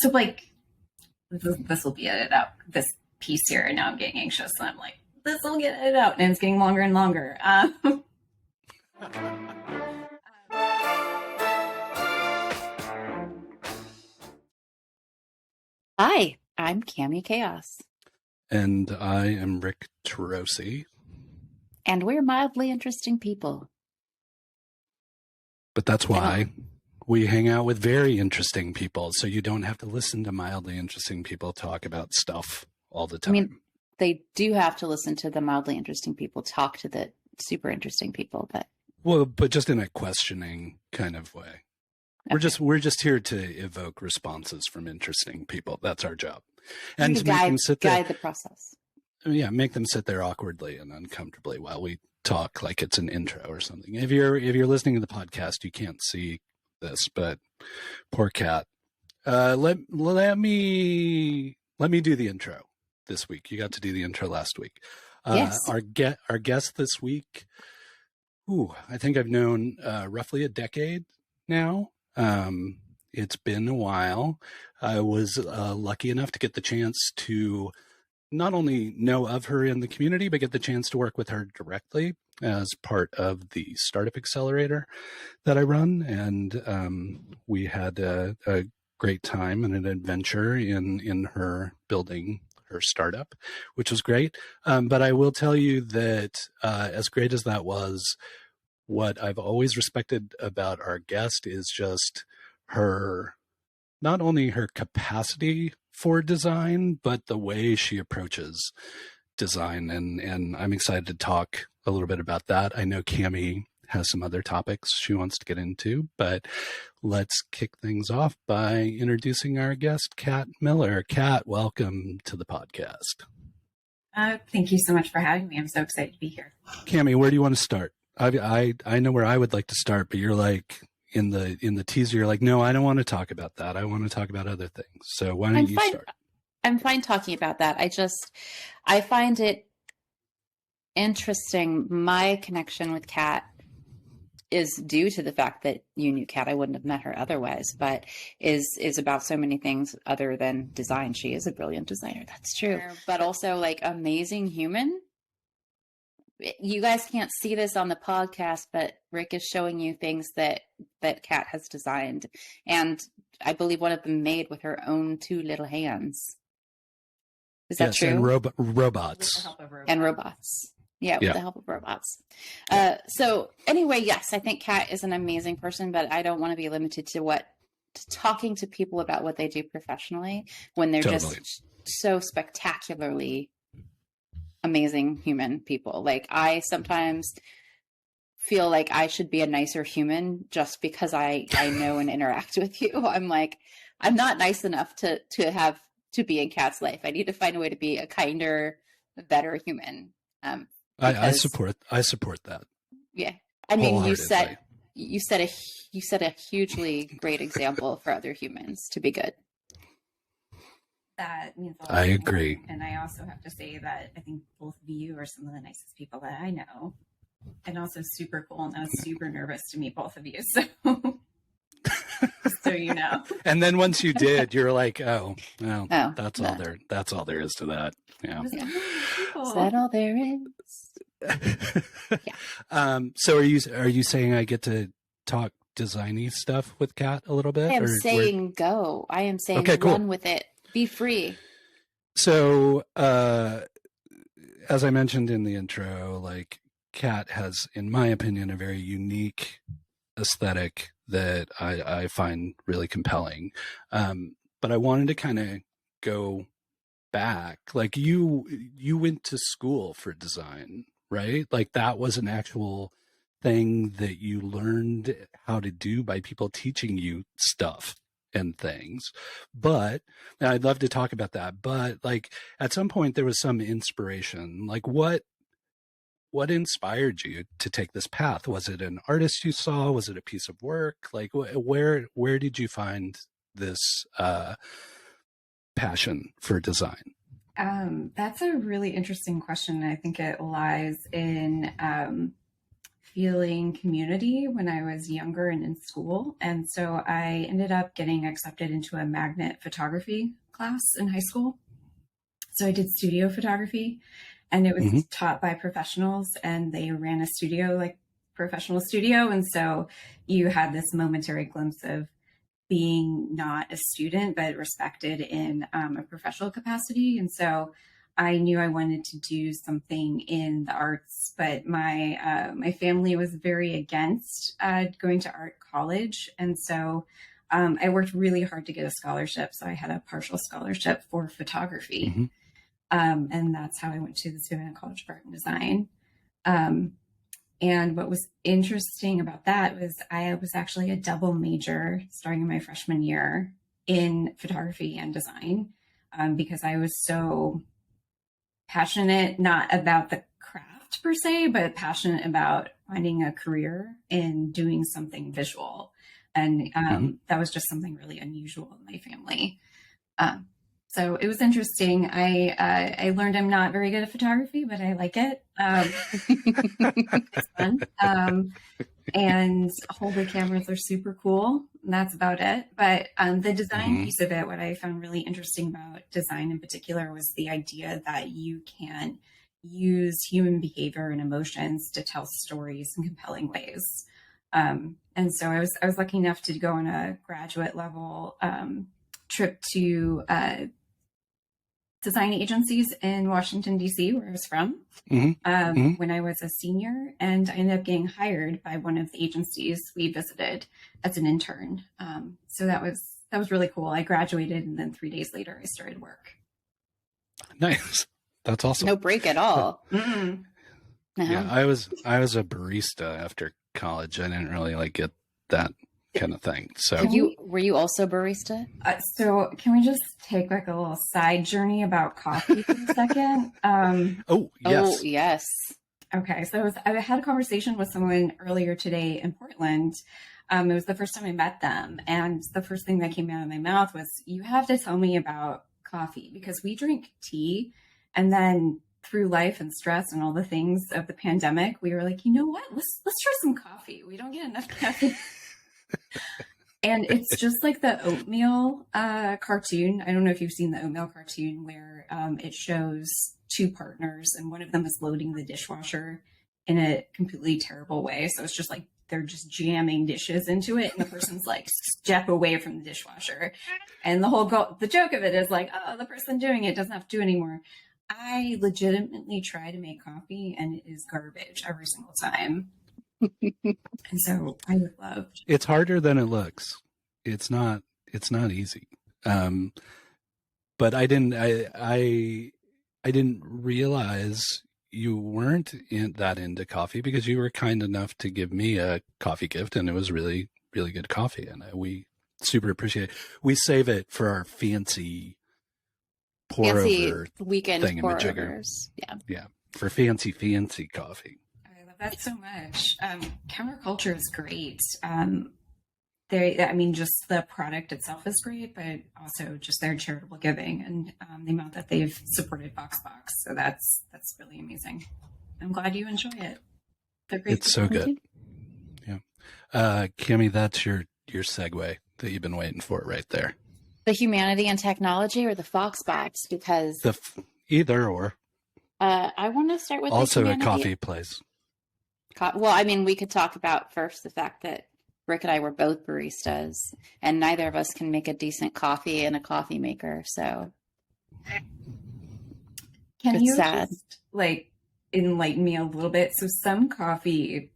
So like, this will be edited out, this piece here, and now I'm getting anxious, and I'm like, this will get edited out, and it's getting longer and longer. Hi, I'm Cami Kaos. And I am Rick Turoczy. And we're mildly interesting people. But that's why we hang out with very interesting people, so you don't have to listen to mildly interesting people talk about stuff all the time. I mean, they do have to listen to the mildly interesting people talk to the super interesting people, but just in a questioning kind of way. Okay. We're just here to evoke responses from interesting people. That's our job. And to make them sit there, guide the process. Yeah, make them sit there awkwardly and uncomfortably while we talk like it's an intro or something. If you're listening to the podcast, you can't see this, but poor Kat. Let me do the intro this week. You got to do the intro last week. Yes. Our guest this week. I think I've known roughly a decade now. It's been a while. I was lucky enough to get the chance to not only know of her in the community, but get the chance to work with her directly as part of the startup accelerator that I run. And we had a great time and an adventure in her building her startup, which was great. But I will tell you that as great as that was, what I've always respected about our guest is just not only her capacity for design, but the way she approaches design. And I'm excited to talk a little bit about that. I know Cami has some other topics she wants to get into, but let's kick things off by introducing our guest, Kat Miller. Kat, welcome to the podcast. Thank you so much for having me. I'm so excited to be here. Cami, where do you want to start? I know where I would like to start, but you're like in the teaser, you're like, no, I don't want to talk about that. I want to talk about other things. So why don't you start? I'm fine talking about that. I find it interesting. My connection with Kat is due to the fact that you knew Kat. I wouldn't have met her otherwise, but is about so many things other than design. She is a brilliant designer. That's true. But also like amazing human. You guys can't see this on the podcast, but Rick is showing you things that Kat has designed. And I believe one of them made with her own 2 little hands. Is that true? And robots. And robots. Yeah, with the help of robots. So anyway, yes, I think Kat is an amazing person, but I don't want to be limited to talking to people about what they do professionally when they're just so spectacularly amazing human people. Like I sometimes feel like I should be a nicer human just because I know and interact with you. I'm like, I'm not nice enough to be in Kat's life. I need to find a way to be a kinder, better human. I support that. Yeah. I mean, you set a hugely great example for other humans to be good. That means a lot. I agree. And I also have to say that I think both of you are some of the nicest people that I know. And also super cool. And I was super nervous to meet both of you. So just so you know. And then once you did, you're like, that's all there is to that. Yeah. Is that all there is? Yeah. So are you saying I get to talk designy stuff with Kat a little bit? I am saying go. I am saying run with it. Be free. So, as I mentioned in the intro, like Kat has, in my opinion, a very unique aesthetic that I find really compelling. But I wanted to kind of go back. Like you went to school for design, right? Like that was an actual thing that you learned how to do by people teaching you stuff and things. But and I'd love to talk about that, but like at some point there was some inspiration. Like what inspired you to take this path? Was it an artist you saw? Was it a piece of work? Like where did you find this passion for design? That's a really interesting question. I think it lies in feeling community when I was younger and in school. And so I ended up getting accepted into a magnet photography class in high school. So I did studio photography, and it was taught by professionals, and they ran a studio, like professional studio. And so you had this momentary glimpse of being not a student, but respected in a professional capacity. And so I knew I wanted to do something in the arts, but my family was very against going to art college. And so I worked really hard to get a scholarship. So I had a partial scholarship for photography. And that's how I went to the Savannah College of Art and Design. And what was interesting about that was I was actually a double major starting in my freshman year in photography and design, because I was so passionate, not about the craft per se, but passionate about finding a career in doing something visual. And that was just something really unusual in my family. So it was interesting. I learned I'm not very good at photography, but I like it. It's fun. And holy cameras are super cool. And that's about it. But the design piece of it, what I found really interesting about design in particular was the idea that you can use human behavior and emotions to tell stories in compelling ways. And so I was lucky enough to go on a graduate level trip to design agencies in Washington, D.C., where I was from, when I was a senior. And I ended up getting hired by one of the agencies we visited as an intern. So that was really cool. I graduated, and then 3 days later, I started work. Nice. That's awesome. No break at all. Yeah, I was a barista after college. I didn't really get that kind of thing. So were you also barista? So can we just take a little side journey about coffee for a second? Oh yes. Okay, so I had a conversation with someone earlier today in Portland. It was the first time I met them, and the first thing that came out of my mouth was, "You have to tell me about coffee, because we drink tea, and then through life and stress and all the things of the pandemic, we were like, you know what? Let's try some coffee. We don't get enough caffeine." And it's just like the oatmeal cartoon. I don't know if you've seen the oatmeal cartoon where it shows two partners, and one of them is loading the dishwasher in a completely terrible way. So it's just like they're just jamming dishes into it, and the person's like, step away from the dishwasher. And the joke of it is like, oh, the person doing it doesn't have to do anymore. I legitimately try to make coffee, and it is garbage every single time. And so I would love. It's harder than it looks. It's not easy. But I didn't realize you weren't that into coffee, because you were kind enough to give me a coffee gift, and it was really, really good coffee. And we super appreciate it. We save it for our fancy pour-over weekend pour-overs. Yeah. For fancy coffee. That so much. Counterculture is great. Just the product itself is great, but also just their charitable giving and the amount that they've supported Foxbox. So that's really amazing. I'm glad you enjoy it. It's so good. Yeah. Cami, that's your segue that you've been waiting for right there. The humanity and technology, or the Foxbox, because either or. I want to start with also a coffee place. Well, we could talk about first the fact that Rick and I were both baristas, and neither of us can make a decent coffee in a coffee maker. So can you sad. Just enlighten me a little bit? So some coffee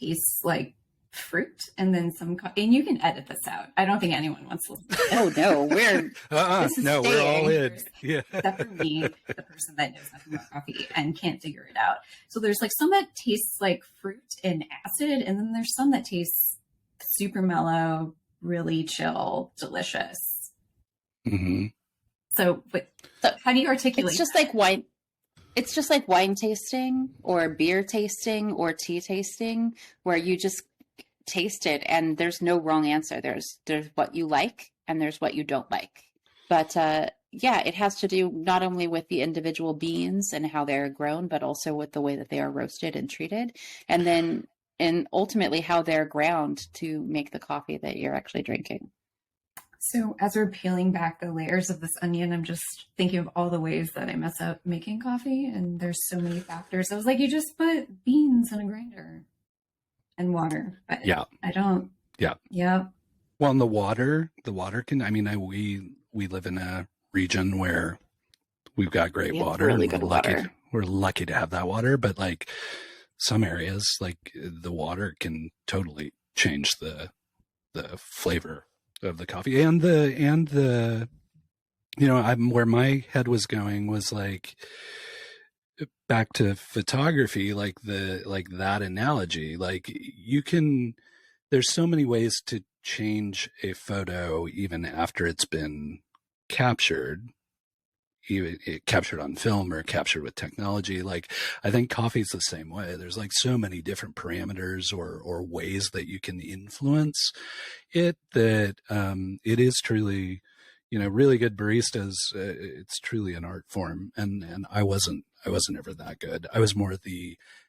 tastes like fruit, and then and you can edit this out. I don't think anyone wants to listen to this. Oh no, we're we're all in. Yeah. Except for me, the person that knows nothing about coffee and can't figure it out. So there's some that tastes like fruit and acid, and then there's some that tastes super mellow, really chill, delicious. So how do you articulate? It's just like wine. It's just like wine tasting, or beer tasting, or tea tasting, where you just taste it, and there's no wrong answer. There's what you like, and there's what you don't like. But yeah, it has to do not only with the individual beans and how they're grown, but also with the way that they are roasted and treated. And ultimately how they're ground to make the coffee that you're actually drinking. So as we're peeling back the layers of this onion, I'm just thinking of all the ways that I mess up making coffee, and there's so many factors. I was like, you just put beans in a grinder and water, but Yeah. I don't. Yeah. Yeah. Well, and the water can, I mean, we live in a region where we've got great water. Really and good water. We're lucky to have that water, but like some areas, like the water can totally change the flavor of the coffee and the where my head was going was like back to photography, like that analogy, like there's so many ways to change a photo even after it's been captured, even captured on film or captured with technology. Like I think coffee is the same way. There's like so many different parameters or ways that you can influence it that it is truly, really good baristas. It's truly an art form, and I wasn't ever that good. I was more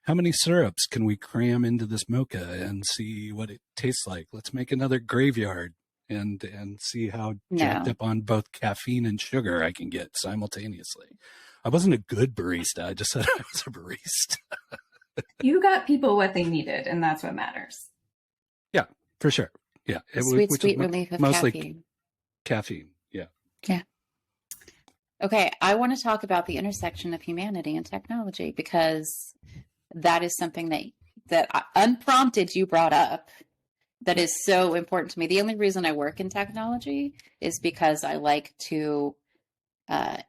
how many syrups can we cram into this mocha and see what it tastes like? Let's make another graveyard and see how jacked up on both caffeine and sugar I can get simultaneously. I wasn't a good barista. I just said I was a barista. You got people what they needed, and that's what matters. Yeah, for sure. Yeah. Sweet relief of mostly caffeine. Yeah. Yeah. Okay, I want to talk about the intersection of humanity and technology, because that is something that unprompted you brought up that is so important to me. The only reason I work in technology is because I like to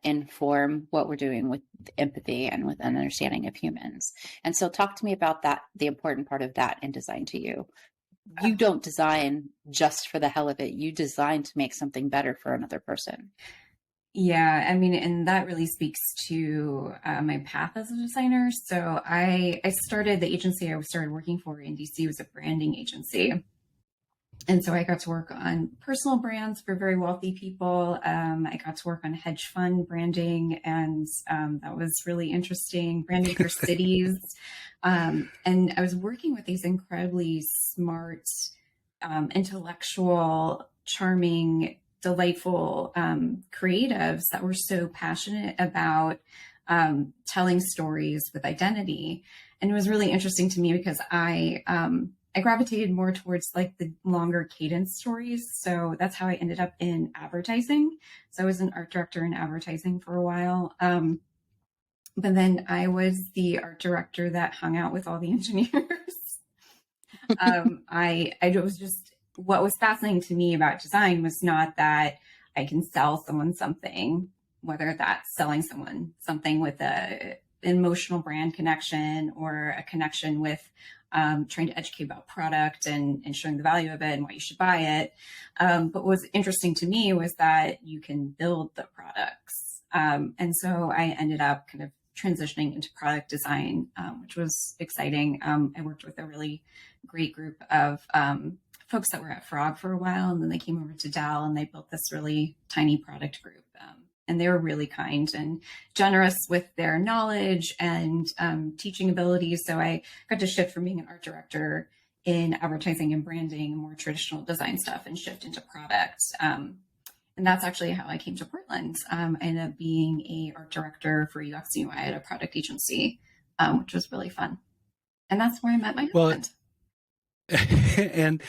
inform what we're doing with empathy and with an understanding of humans. And so talk to me about that, the important part of that in design to you. You don't design just for the hell of it. You design to make something better for another person. Yeah, I mean, and that really speaks to my path as a designer. So I started the agency I started working for in DC was a branding agency. And so I got to work on personal brands for very wealthy people. I got to work on hedge fund branding, and that was really interesting, branding for cities. And I was working with these incredibly smart, intellectual, charming, delightful creatives that were so passionate about telling stories with identity. And it was really interesting to me because I gravitated more towards like the longer cadence stories. So that's how I ended up in advertising. So I was an art director in advertising for a while. But then I was the art director that hung out with all the engineers. I was just, what was fascinating to me about design was not that I can sell someone something, whether that's selling someone something with an emotional brand connection or a connection with trying to educate about product and showing the value of it and why you should buy it. But what was interesting to me was that you can build the products. And so I ended up kind of transitioning into product design, which was exciting. I worked with a really great group of folks that were at Frog for a while, and then they came over to Dell and they built this really tiny product group. And they were really kind and generous with their knowledge and teaching abilities. So I got to shift from being an art director in advertising and branding, more traditional design stuff, and shift into product. And that's actually how I came to Portland. I ended up being an art director for UX and UI at a product agency, which was really fun. And that's where I met my husband. and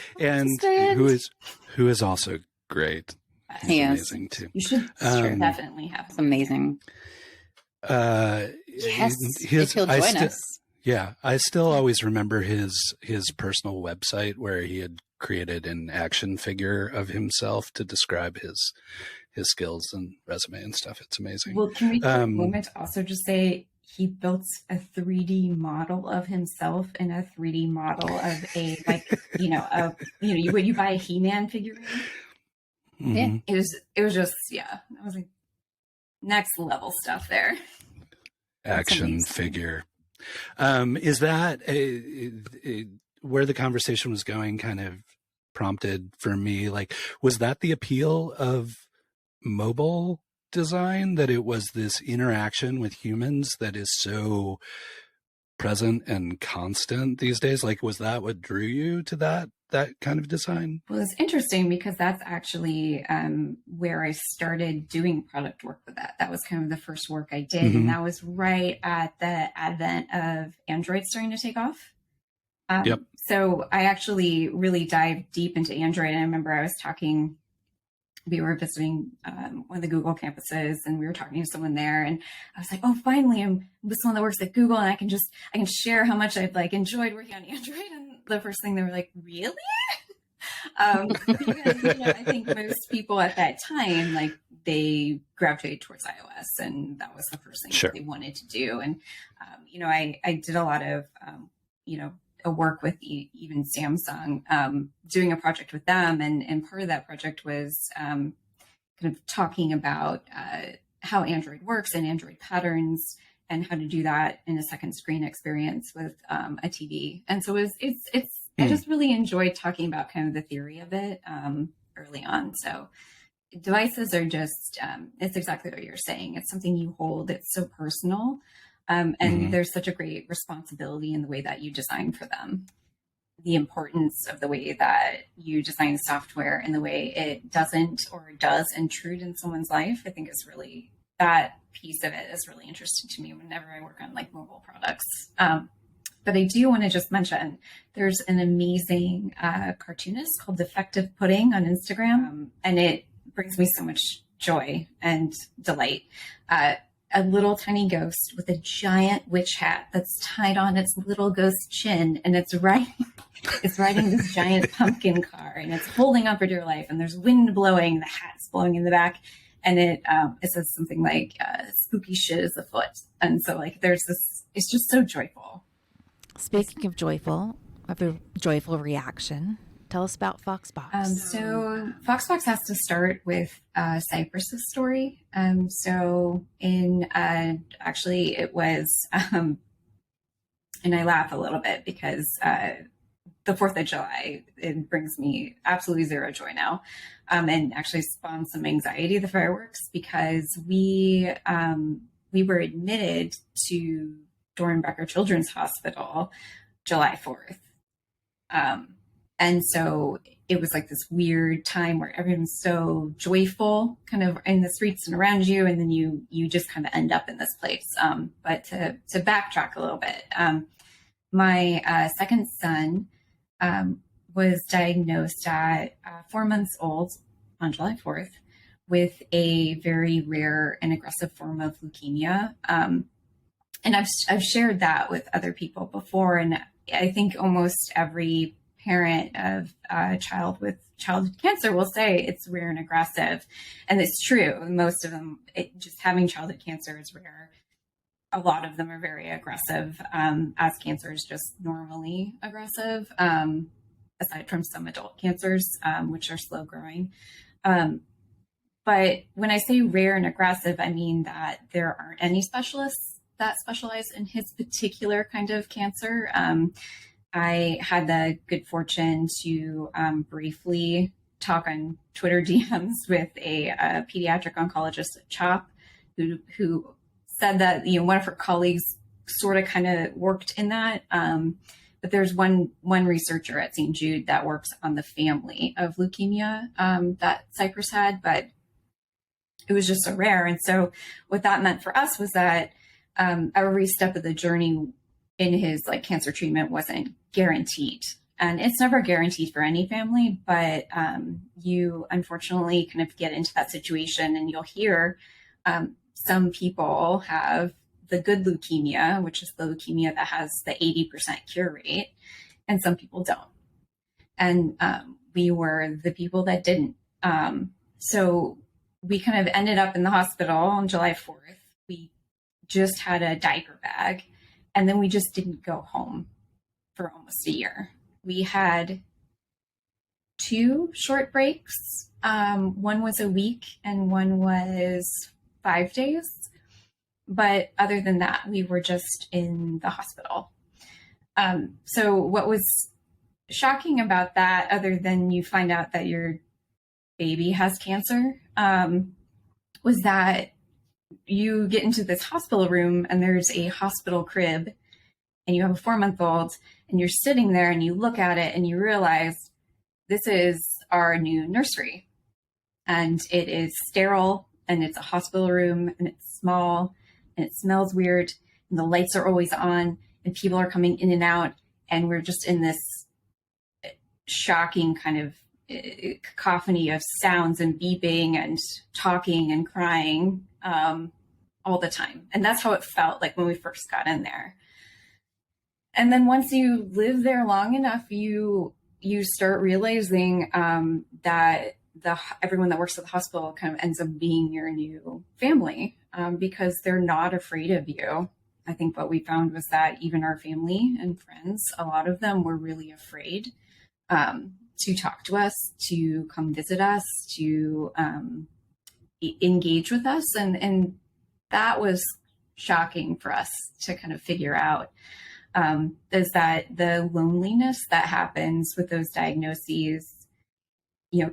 who is also great. He's amazing too. You should definitely have. It's amazing. Yes, if he'll join us. Yeah, I still always remember his personal website where he had created an action figure of himself to describe his skills and resume and stuff. It's amazing. Well, can we take a moment to also just say he built a 3D model of himself and a 3D model of a when you buy a He-Man figurine. Mm-hmm. Yeah, it was just I was like next level stuff there. Action figure. Is that where the conversation was going? Kind of prompted for me. Like, was that the appeal of mobile design, that it was this interaction with humans that is so present and constant these days? Like, was that what drew you to that kind of design? Well, it's interesting because that's actually where I started doing product work with that. That was kind of the first work I did. And that was right at the advent of Android starting to take off. Yep. So I actually really dived deep into Android. And I remember we were visiting one of the Google campuses, and we were talking to someone there, and I was like, oh, finally I'm with someone that works at Google, and I can share how much I've like enjoyed working on Android. And the first thing they were like, really? Because, I think most people at that time, like, they gravitated towards iOS, and that was the first thing that they wanted to do. And, I did a lot of, a work with even Samsung, doing a project with them. And part of that project was kind of talking about how Android works and Android patterns and how to do that in a second screen experience with a TV. And so I just really enjoyed talking about kind of the theory of it early on. So devices are just, it's exactly what you're saying. It's something you hold. It's so personal. And there's such a great responsibility in the way that you design for them. The importance of the way that you design software and the way it doesn't or does intrude in someone's life, I think is really, that piece of it is really interesting to me whenever I work on like mobile products. But I do want to just mention, there's an amazing cartoonist called Defective Pudding on Instagram, and it brings me so much joy and delight. A little tiny ghost with a giant witch hat that's tied on its little ghost chin, and it's riding this giant pumpkin car, and it's holding on for dear life, and there's wind blowing, the hat's blowing in the back, and it says something like spooky shit is afoot. And so like there's this, it's just so joyful. Speaking of joyful, of a joyful reaction, tell us about Foxbox. So Foxbox has to start with Cypress's story. So in actually it was, and I laugh a little bit because the 4th of July, it brings me absolutely zero joy now, and actually spawned some anxiety, the fireworks, because we were admitted to Dornbecker Children's Hospital July 4th. And so it was like this weird time where everyone's so joyful kind of in the streets and around you. And then you just kind of end up in this place. But to backtrack a little bit, my second son was diagnosed at 4 months old on July 4th with a very rare and aggressive form of leukemia. And I've shared that with other people before. And I think almost every parent of a child with childhood cancer will say it's rare and aggressive. And it's true. Most of them, just having childhood cancer is rare. A lot of them are very aggressive, as cancer is just normally aggressive, aside from some adult cancers, which are slow growing. But when I say rare and aggressive, I mean that there aren't any specialists that specialize in his particular kind of cancer. I had the good fortune to briefly talk on Twitter DMs with a pediatric oncologist at CHOP who said that, one of her colleagues sort of kind of worked in that. But there's one researcher at St. Jude that works on the family of leukemia that Cypress had, but it was just so rare. And so what that meant for us was that every step of the journey in his like cancer treatment wasn't guaranteed. And it's never guaranteed for any family, but you unfortunately kind of get into that situation and you'll hear some people have the good leukemia, which is the leukemia that has the 80% cure rate, and some people don't. And we were the people that didn't. So we kind of ended up in the hospital on July 4th. We just had a diaper bag, and then we just didn't go home for almost a year. We had 2 short breaks. One was a week and one was 5 days. But other than that, we were just in the hospital. So what was shocking about that, other than you find out that your baby has cancer, was that you get into this hospital room and there's a hospital crib and you have a 4-month-old and you're sitting there and you look at it and you realize this is our new nursery, and it is sterile and it's a hospital room and it's small and it smells weird and the lights are always on and people are coming in and out, and we're just in this shocking kind of cacophony of sounds and beeping and talking and crying all the time. And that's how it felt like when we first got in there. And then once you live there long enough, you start realizing that everyone that works at the hospital kind of ends up being your new family, because they're not afraid of you. I think what we found was that even our family and friends, a lot of them were really afraid to talk to us, to come visit us, to engage with us. And that was shocking for us to kind of figure out, is that the loneliness that happens with those diagnoses,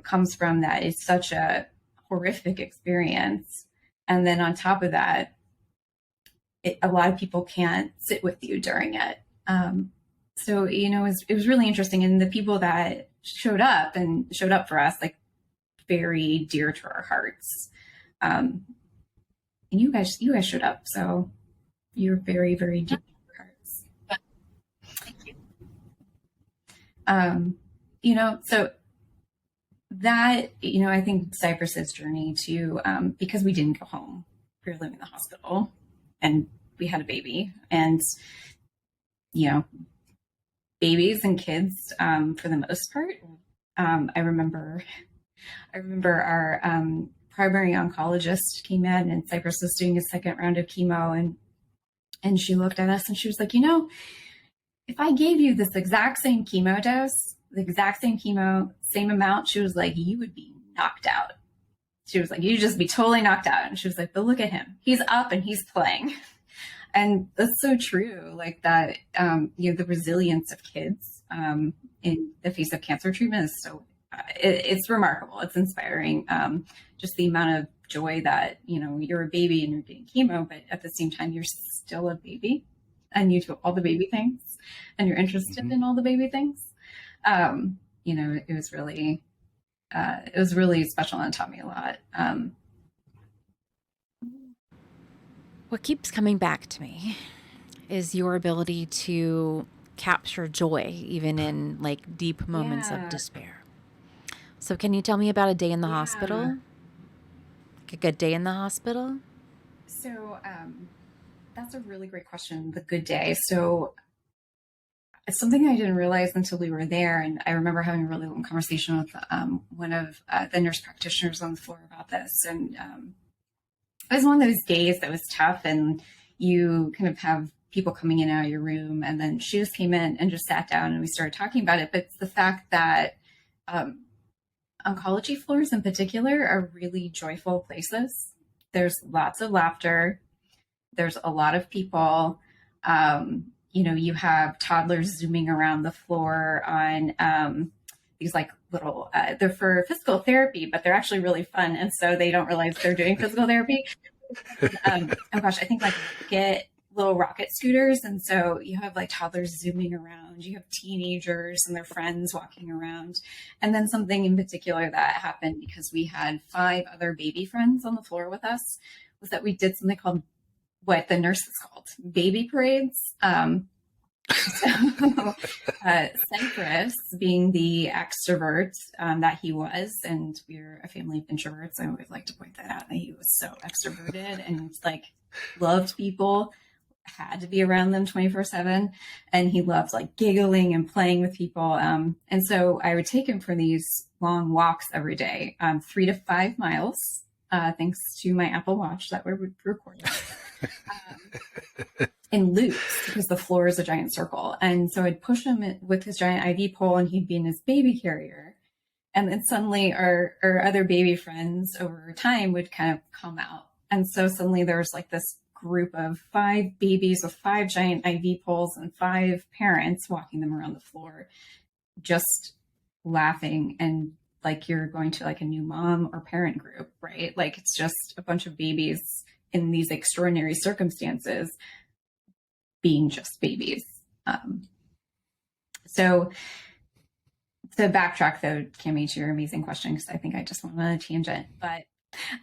comes from that. It's such a horrific experience. And then on top of that, a lot of people can't sit with you during it. So, it was really interesting. And the people that showed up for us, like, very dear to our hearts. And you guys showed up. So you're very, very dear to our hearts. Thank you. So that, I think Cypress's journey too, because we didn't go home, we were living in the hospital and we had a baby, and, babies and kids, for the most part. I remember our primary oncologist came in, and Cypress was doing his second round of chemo, and she looked at us and she was like, if I gave you this exact same chemo dose, the exact same chemo, same amount, she was like, you would be knocked out. She was like, you'd just be totally knocked out. And she was like, but look at him. He's up and he's playing. And that's so true. Like that, the resilience of kids in the face of cancer treatment is so, it's remarkable. It's inspiring. Just the amount of joy that, you're a baby and you're getting chemo, but at the same time, you're still a baby and you do all the baby things and you're interested in all the baby things. It was really special and taught me a lot. What keeps coming back to me is your ability to capture joy, even in like deep moments of despair. So can you tell me about a day in the hospital? Like a good day in the hospital? So that's a really great question, the good day. So it's something I didn't realize until we were there. And I remember having a really long conversation with one of the nurse practitioners on the floor about this. And it was one of those days that was tough, and you kind of have people coming in and out of your room. And then she just came in and just sat down and we started talking about it. But it's the fact that oncology floors in particular are really joyful places. There's lots of laughter. There's a lot of people. You have toddlers zooming around the floor on these like little, they're for physical therapy, but they're actually really fun. And so they don't realize they're doing physical therapy. I think like little rocket scooters. And so you have like toddlers zooming around, you have teenagers and their friends walking around. And then something in particular that happened because we had 5 other baby friends on the floor with us was that we did something called what the nurses called baby parades. Cypress, being the extrovert that he was, and we're a family of introverts, I always like to point that out, that he was so extroverted and like loved people, had to be around them 24/7, and he loved like giggling and playing with people. And so I would take him for these long walks every day, 3 to 5 miles, thanks to my Apple Watch that we're recording. In loops, because the floor is a giant circle. And so I'd push him with his giant IV pole and he'd be in his baby carrier. And then suddenly our other baby friends over time would kind of come out. And so suddenly there was like this group of 5 babies with 5 giant IV poles and 5 parents walking them around the floor, just laughing and like you're going to like a new mom or parent group, right? Like it's just a bunch of babies in these extraordinary circumstances being just babies. So to backtrack though, Cami, to your amazing question, because I think I just went on a tangent, but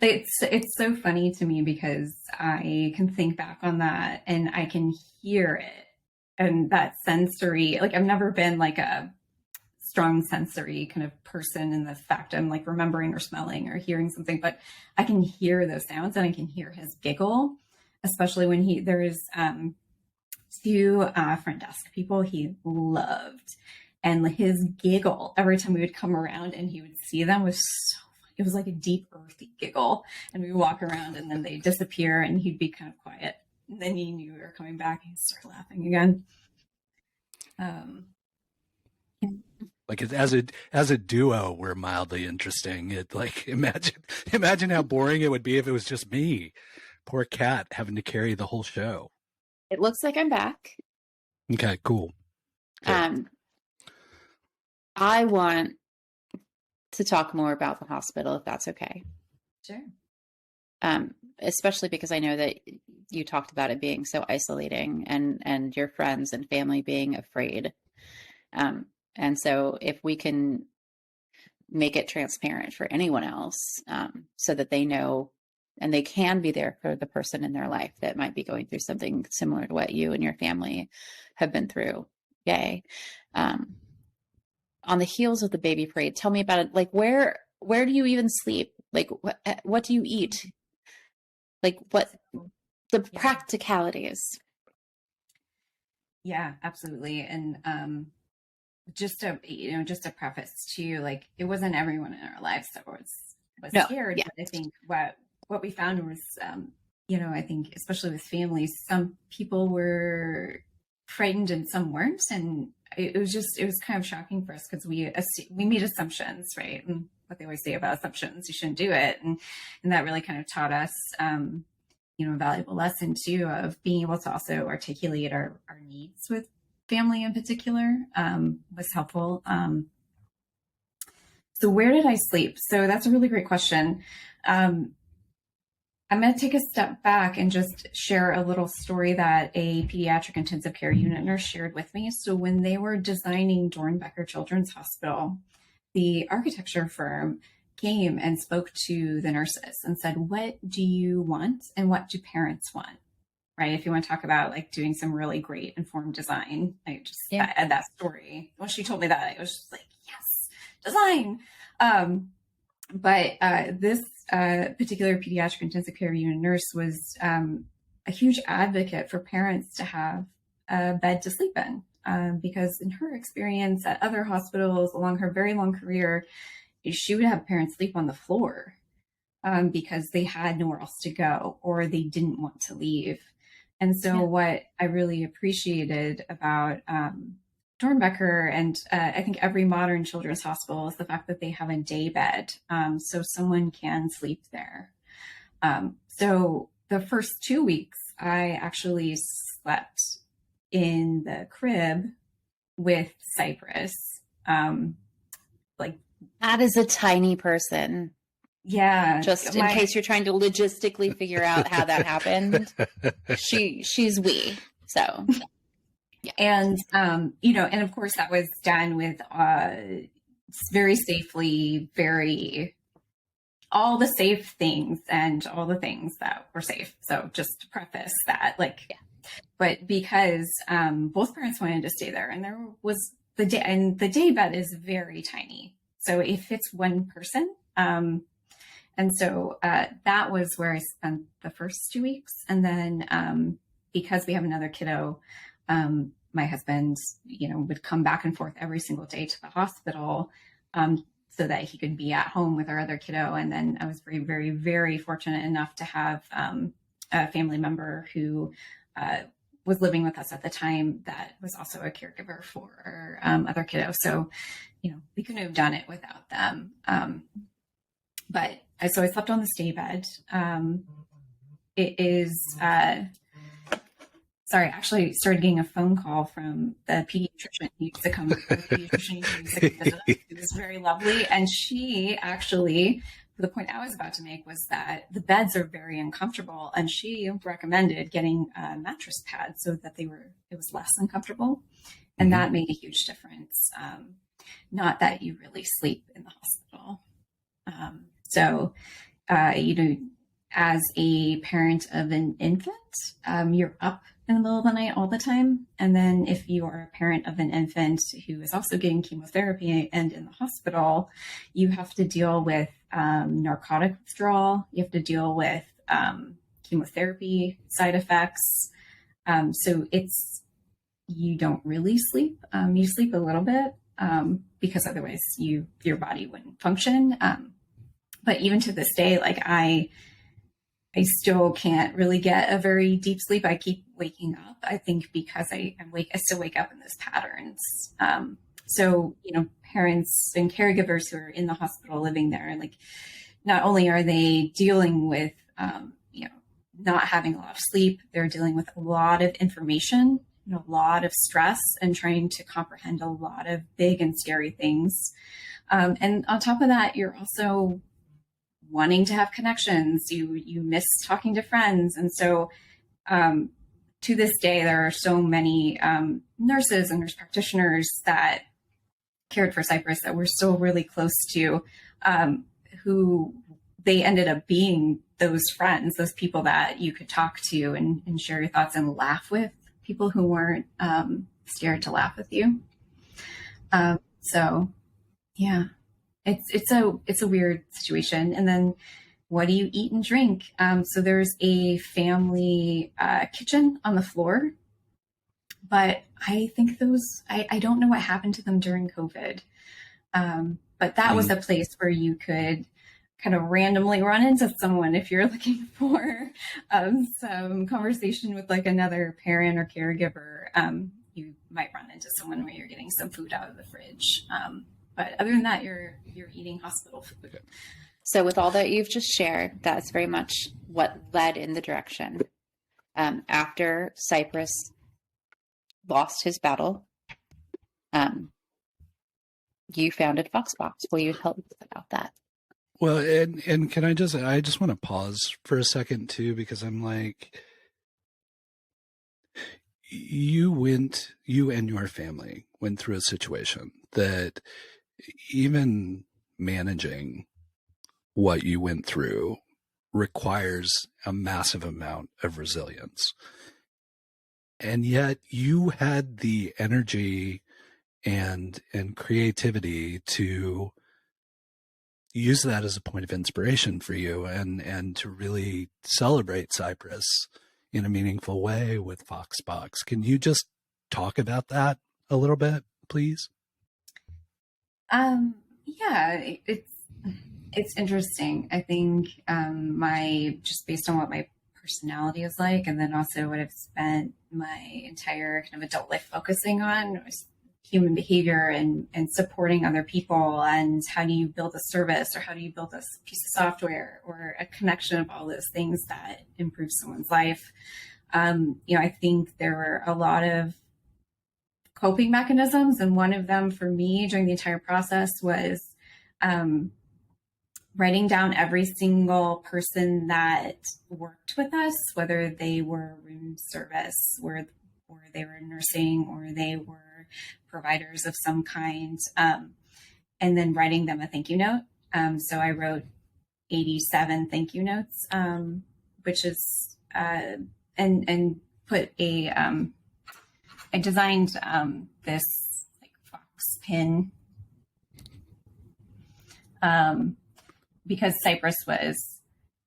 it's so funny to me because I can think back on that and I can hear it, and that sensory, like I've never been like a strong sensory kind of person in the fact I'm like remembering or smelling or hearing something, but I can hear those sounds and I can hear his giggle, especially when there's two front desk people he loved, and his giggle every time we would come around and he would see them was so funny. It was like a deep earthy giggle, and we would walk around and then they disappear and he'd be kind of quiet, and then he knew we were coming back and he'd start laughing again. Like as a duo, we're mildly interesting. It like imagine how boring it would be if it was just me. Poor Kat having to carry the whole show. It looks like I'm back. Okay, cool. Okay. I want to talk more about the hospital, if that's okay. Sure. Especially because I know that you talked about it being so isolating, and your friends and family being afraid. And so if we can make it transparent for anyone else, so that they know and they can be there for the person in their life that might be going through something similar to what you and your family have been through. Yay. On the heels of the baby parade, tell me about it. Like, where do you even sleep? Like, what do you eat? Like, what the practicalities? Yeah, absolutely. And just to preface too, like it wasn't everyone in our lives that was scared. Yeah. But I think what we found was, I think especially with families, some people were frightened and some weren't, and it was kind of shocking for us because we made assumptions, right? And what they always say about assumptions, you shouldn't do it, and that really kind of taught us, a valuable lesson too of being able to also articulate our needs with family in particular, was helpful. So where did I sleep? So that's a really great question. I'm going to take a step back and just share a little story that a pediatric intensive care unit nurse shared with me. So when they were designing Dornbecker Children's Hospital, the architecture firm came and spoke to the nurses and said, what do you want and what do parents want? Right? If you want to talk about like doing some really great informed design, I just add that story. When she told me that, I was just like, yes, design. But this particular pediatric intensive care unit nurse was a huge advocate for parents to have a bed to sleep in, because in her experience at other hospitals along her very long career, she would have parents sleep on the floor because they had nowhere else to go or they didn't want to leave. And so what I really appreciated about Dornbecker and I think every modern children's hospital is the fact that they have a day bed, so someone can sleep there. So the first 2 weeks, I actually slept in the crib with Cypress. Like that is a tiny person. Yeah. Just in case you're trying to logistically figure out how that happened. She's wee. So yeah. And and of course that was done with very safely, all the safe things and all the things that were safe. So just to preface that, but because both parents wanted to stay there, and there was the day bed is very tiny, so it fits one person. And so that was where I spent the first 2 weeks. And then because we have another kiddo, my husband, would come back and forth every single day to the hospital so that he could be at home with our other kiddo. And then I was very, very, very fortunate enough to have a family member who was living with us at the time that was also a caregiver for our other kiddo. So, we couldn't have done it without them. So I slept on the stay bed. It is, sorry, actually started getting a phone call from the pediatrician who used to come, visit us. It was very lovely. And she actually, the point I was about to make was that the beds are very uncomfortable, and she recommended getting a mattress pad so that it was less uncomfortable. And that made a huge difference. Not that you really sleep in the hospital. As a parent of an infant, you're up in the middle of the night all the time. And then if you are a parent of an infant who is also getting chemotherapy and in the hospital, you have to deal with narcotic withdrawal. You have to deal with chemotherapy side effects. So you don't really sleep. You sleep a little bit because otherwise your body wouldn't function. But even to this day, like I still can't really get a very deep sleep. I keep waking up, I think, because I still wake up in those patterns. So, parents and caregivers who are in the hospital living there, like, not only are they dealing with, not having a lot of sleep, they're dealing with a lot of information, a lot of stress, and trying to comprehend a lot of big and scary things. And on top of that, you're also wanting to have connections. You miss talking to friends. And so to this day, there are so many nurses and nurse practitioners that cared for Cypress that we're still really close to, who they ended up being those friends, those people that you could talk to and share your thoughts and laugh with, people who weren't scared to laugh with you. So yeah. It's a weird situation. And then what do you eat and drink? So there's a family kitchen on the floor, but I think I don't know what happened to them during COVID. But that was a place where you could kind of randomly run into someone if you're looking for some conversation with like another parent or caregiver. You might run into someone where you're getting some food out of the fridge. But other than that, you're eating hospital food. So with all that you've just shared, that's very much what led in the direction. After Cypress lost his battle, you founded Foxbox. Will you help about that? Well, and can I just want to pause for a second too, because I'm like, you and your family went through a situation that even managing what you went through requires a massive amount of resilience. And yet you had the energy and creativity to use that as a point of inspiration for you and to really celebrate Cypress in a meaningful way with Foxbox. Can you just talk about that a little bit, please? Yeah, it's interesting. I think just based on what my personality is like, and then also what I've spent my entire kind of adult life focusing on, was human behavior and supporting other people, and how do you build a service, or how do you build a piece of software, or a connection of all those things that improve someone's life. I think there were a lot of coping mechanisms, and one of them for me during the entire process was writing down every single person that worked with us, whether they were room service, or they were nursing, or they were providers of some kind, and then writing them a thank you note. So I wrote 87 thank you notes, which is and put I designed this like fox pin because Cypress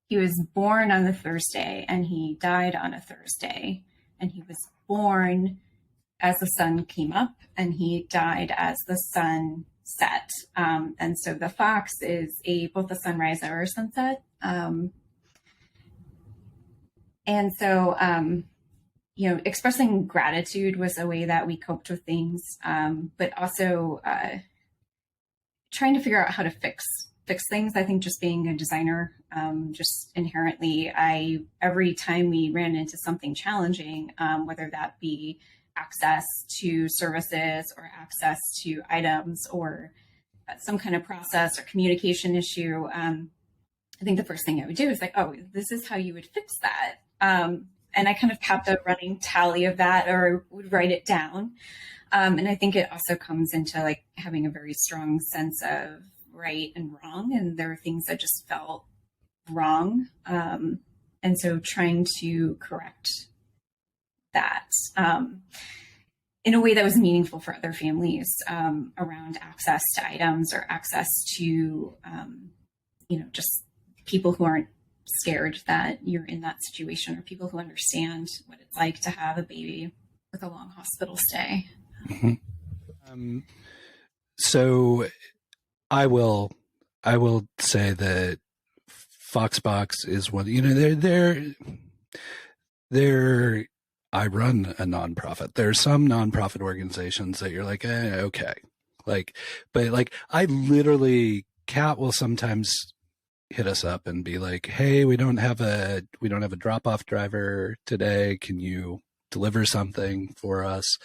he was born on a Thursday and he died on a Thursday, and he was born as the sun came up and he died as the sun set. And so the fox is both a sunrise or a sunset. And so, expressing gratitude was a way that we coped with things, but also trying to figure out how to fix fix things. I think just being a designer, just inherently, every time we ran into something challenging, whether that be access to services or access to items or some kind of process or communication issue, I think the first thing I would do is like, oh, this is how you would fix that. And I kind of kept a running tally of that, or would write it down. And I think it also comes into like having a very strong sense of right and wrong. And there are things that just felt wrong. And so trying to correct that in a way that was meaningful for other families, around access to items or access to, just people who aren't scared that you're in that situation, or people who understand what it's like to have a baby with a long hospital stay. Mm-hmm. So I will say that Foxbox is one, I run a nonprofit. There are some nonprofit organizations that you're like, okay. But I literally, Kat will sometimes hit us up and be like, hey, we don't have a drop-off driver today. Can you deliver something for us?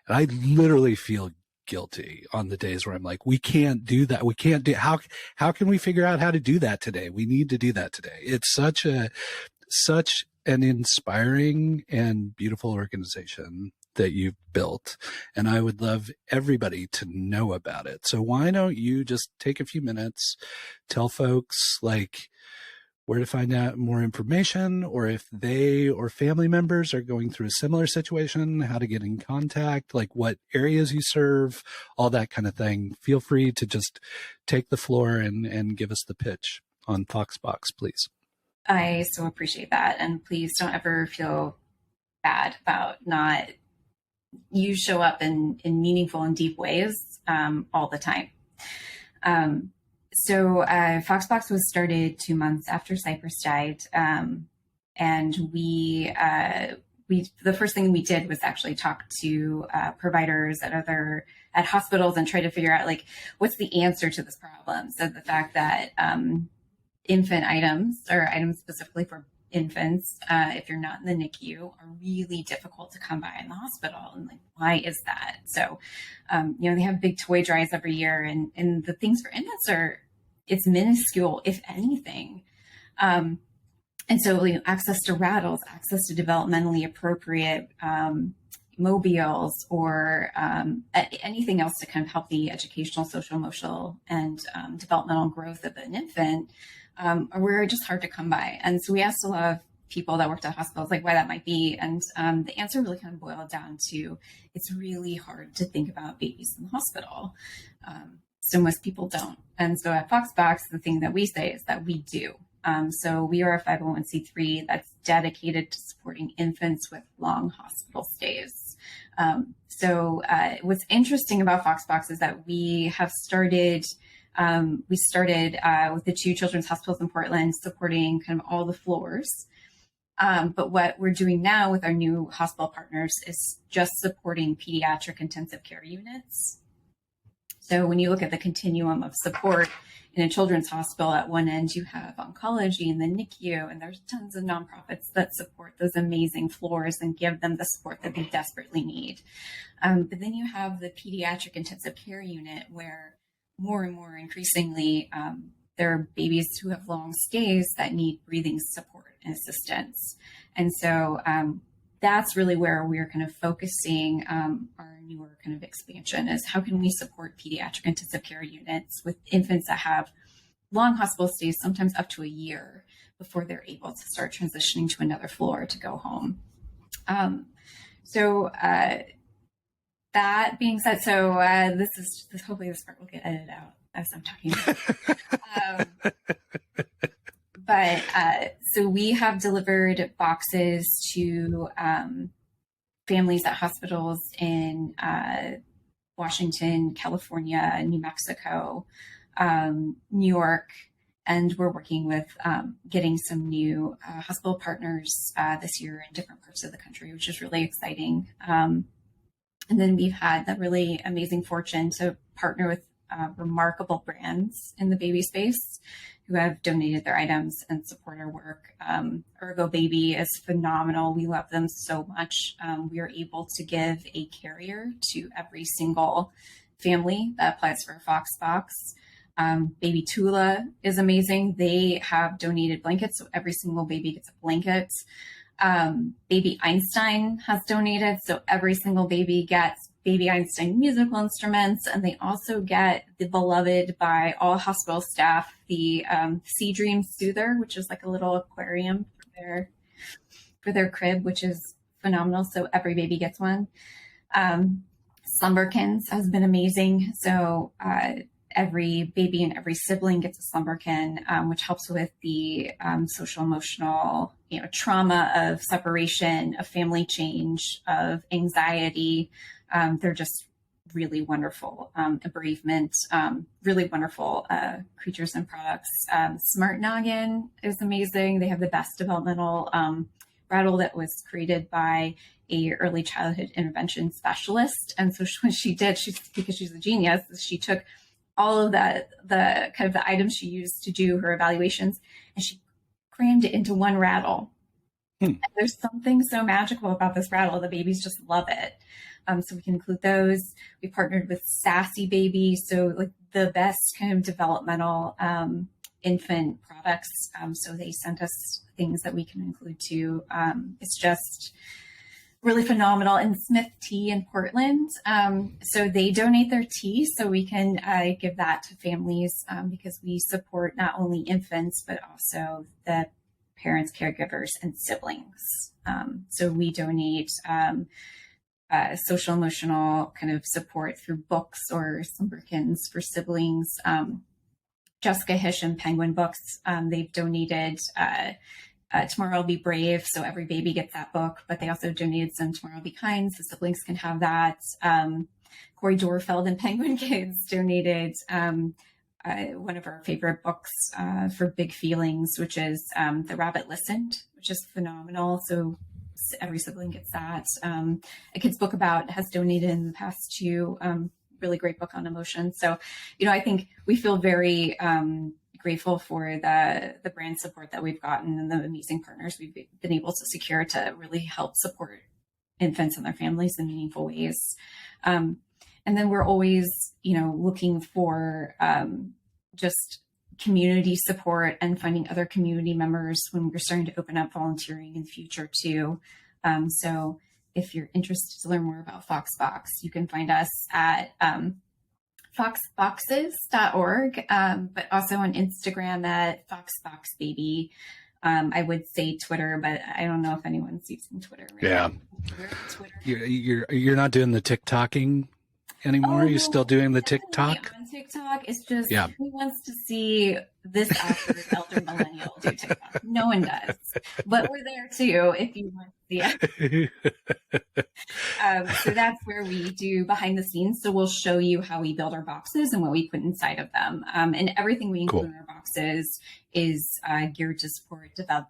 And I literally feel guilty on the days where I'm like, we can't do that. We can't do, how can we figure out how to do that today? We need to do that today. It's such an inspiring and beautiful organization that you've built, and I would love everybody to know about it. So why don't you just take a few minutes, tell folks like where to find out more information, or if they or family members are going through a similar situation, how to get in contact, like what areas you serve, all that kind of thing. Feel free to just take the floor and give us the pitch on Foxbox, please. I so appreciate that. And please don't ever feel bad about not, you show up in meaningful and deep ways all the time. So Foxbox was started 2 months after Cypress died. And we the first thing we did was actually talk to providers at hospitals and try to figure out like, what's the answer to this problem? So the fact that infant items, or items specifically for infants, if you're not in the NICU, are really difficult to come by in the hospital. And like, why is that? So, they have big toy drives every year, and the things for infants it's minuscule, if anything. And so access to rattles, access to developmentally appropriate mobiles, or anything else to kind of help the educational, social, emotional, and developmental growth of an infant, were just hard to come by. And so we asked a lot of people that worked at hospitals like why that might be. And the answer really kind of boiled down to, it's really hard to think about babies in the hospital. So most people don't. And so at Foxbox, the thing that we say is that we do. So we are a 501c3 that's dedicated to supporting infants with long hospital stays. So what's interesting about Foxbox is that we have started with the 2 children's hospitals in Portland, supporting kind of all the floors. But what we're doing now with our new hospital partners is just supporting pediatric intensive care units. So when you look at the continuum of support in a children's hospital, at one end you have oncology and the NICU, and there's tons of nonprofits that support those amazing floors and give them the support that they desperately need. But then you have the pediatric intensive care unit, where more and more increasingly, there are babies who have long stays that need breathing support and assistance. And so that's really where we're kind of focusing our newer kind of expansion, is how can we support pediatric intensive care units with infants that have long hospital stays, sometimes up to a year, before they're able to start transitioning to another floor to go home. That being said, hopefully this part will get edited out as I'm talking about. So we have delivered boxes to families at hospitals in Washington, California, New Mexico, New York, and we're working with getting some new hospital partners this year in different parts of the country, which is really exciting. And then we've had the really amazing fortune to partner with remarkable brands in the baby space who have donated their items and support our work. Ergo Baby is phenomenal. We love them so much. We are able to give a carrier to every single family that applies for a Foxbox. Baby Tula is amazing. They have donated blankets, so every single baby gets a blanket. Baby Einstein has donated, so every single baby gets Baby Einstein musical instruments, and they also get the beloved by all hospital staff, the Sea Dream Soother, which is like a little aquarium for their crib, which is phenomenal. So every baby gets one. Slumberkins has been amazing. So every baby and every sibling gets a slumberkin, which helps with the social emotional, trauma of separation, of family change, of anxiety. They're just really wonderful bereavement, really wonderful creatures and products. Smart Noggin is amazing. They have the best developmental rattle that was created by a early childhood intervention specialist. And so when she did, because she's a genius, she took all of the kind of the items she used to do her evaluations, and she crammed it into one rattle. And there's something so magical about this rattle. The babies just love it. So we can include those. We partnered with Sassy Baby, so like the best kind of developmental infant products. So they sent us things that we can include too. It's just really phenomenal. And Smith Tea in Portland, so they donate their tea, so we can give that to families because we support not only infants but also the parents, caregivers, and siblings. So we donate social emotional kind of support through books or slumberkins for siblings. Jessica Hish and Penguin Books, they've donated Tomorrow I'll Be Brave, so every baby gets that book, but they also donated some Tomorrow I'll Be Kind, so siblings can have that. Corey Dorfeld and Penguin Kids donated one of our favorite books for big feelings, which is The Rabbit Listened, which is phenomenal. So every sibling gets that. A kid's book about has donated in the past to really great book on emotion. So, I think we feel very grateful for the brand support that we've gotten and the amazing partners we've been able to secure to really help support infants and their families in meaningful ways. And then we're always, looking for just community support and finding other community members when we're starting to open up volunteering in the future too. So if you're interested to learn more about Foxbox, you can find us at foxboxes.org, but also on Instagram at foxboxbaby. I would say Twitter, but I don't know if anyone's using Twitter right now. Twitter. You're not doing the TikToking anymore? Are you still doing the TikTok? On TikTok, it's just who wants to see this elder millennial do TikTok? No one does, but we're there too if you want to see it. So that's where we do behind the scenes. So we'll show you how we build our boxes and what we put inside of them, and everything we include in our boxes is geared to support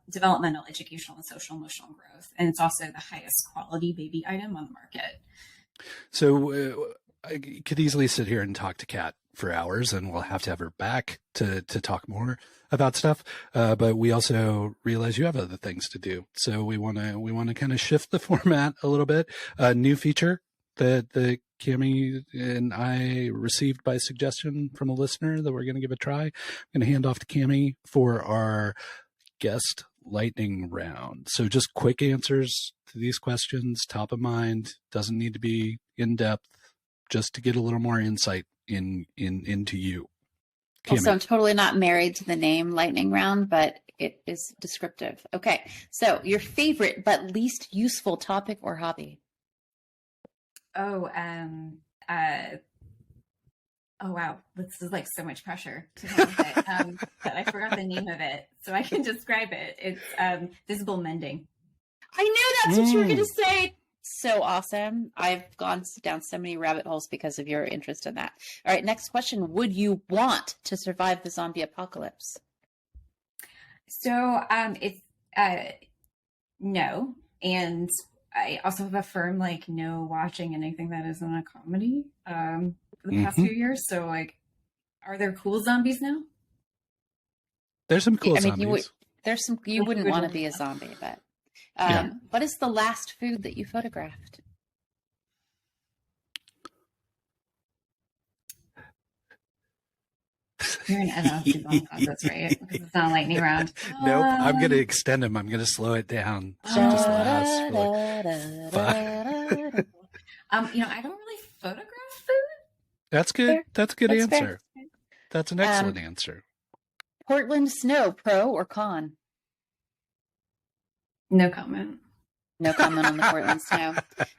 developmental, educational, and social emotional growth, and it's also the highest quality baby item on the market. So I could easily sit here and talk to Kat for hours, and we'll have to have her back to talk more about stuff. But we also realize you have other things to do, so we want to kind of shift the format a little bit. A new feature that Cami and I received by suggestion from a listener that we're going to give a try. I'm going to hand off to Cami for our guest lightning round. So just quick answers to these questions, top of mind, doesn't need to be in depth, just to get a little more insight into you. So I'm totally not married to the name lightning round, but it is descriptive. Okay. So your favorite but least useful topic or hobby? Oh wow. This is like so much pressure to come with it. But I forgot the name of it, so I can describe it. It's visible mending. I knew that's what you were going to say. So awesome. I've gone down so many rabbit holes because of your interest in that. All right, next question. Would you want to survive the zombie apocalypse? So it's no. And I also have a firm no watching anything that isn't a comedy for the past few years. So Are there cool zombies now? There's some cool I mean, zombies. you wouldn't want to be a zombie, but what is the last food that you photographed? You're going to edit out these long pauses, right? Because it's not a lightning round. Nope, I'm going to extend them. I'm going to slow it down. So it just lasts for like 5. I don't really photograph food. That's good. Fair. That's a good That's answer. fair. That's an excellent answer. Portland snow, pro or con? No comment. No comment on the Portland snow.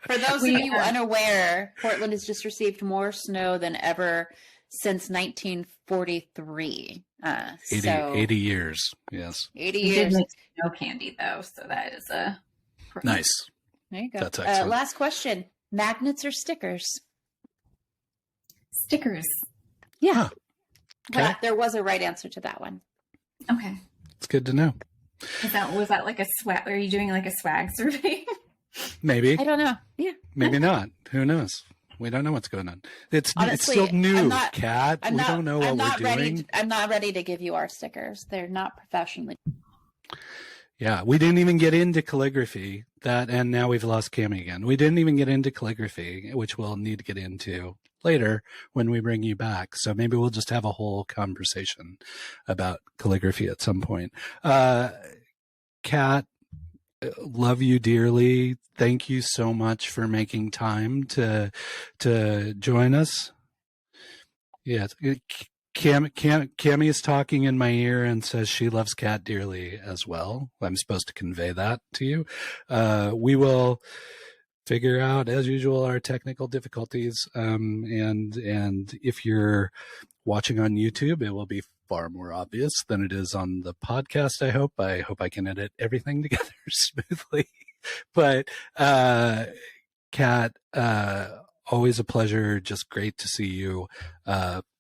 For those of you unaware, Portland has just received more snow than ever since 1943. 80 years. Yes. 80 You years. did make snow candy, though, so that is a... Nice. There you go. That's excellent. Last question. Magnets or stickers? Stickers. Yeah. Huh. Okay. Yeah, there was a right answer to that one. Okay. It's good to know. Was that like a swag? Are you doing like a swag survey? Maybe. I don't know. Yeah. Maybe not. Who knows? We don't know what's going on. Honestly, it's still new, Kat. We don't know what we're doing. I'm not ready to give you our stickers. They're not professionally. Yeah, we didn't even get into calligraphy. And now we've lost Cami again. We didn't even get into calligraphy, which we'll need to get into later when we bring you back. So maybe we'll just have a whole conversation about calligraphy at some point. Kat, love you dearly. Thank you so much for making time to join us. Yes. Cami is talking in my ear and says she loves Kat dearly as well. I'm supposed to convey that to you. We will figure out, as usual, our technical difficulties. And if you're watching on YouTube, it will be far more obvious than it is on the podcast. I hope I can edit everything together smoothly. But Kat, always a pleasure. Just great to see you.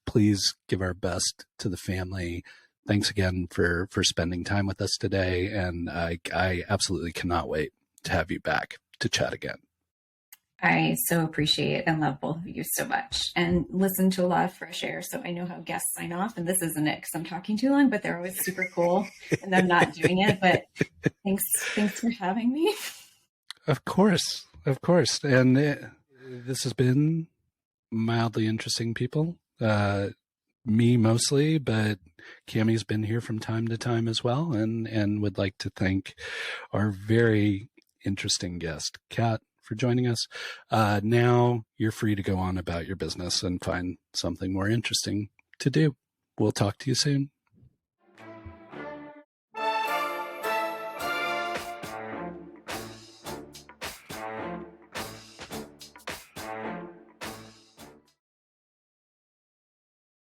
Please give our best to the family. Thanks again for spending time with us today. And I absolutely cannot wait to have you back to chat again. I so appreciate and love both of you so much, and listen to a lot of Fresh Air, so I know how guests sign off. And this isn't it because I'm talking too long, but they're always super cool, and I'm not doing it. But thanks for having me. Of course. And this has been Mildly Interesting People. Me mostly, but Cami's been here from time to time as well, and would like to thank our very interesting guest, Kat, for joining us. Now you're free to go on about your business and find something more interesting to do. We'll talk to you soon.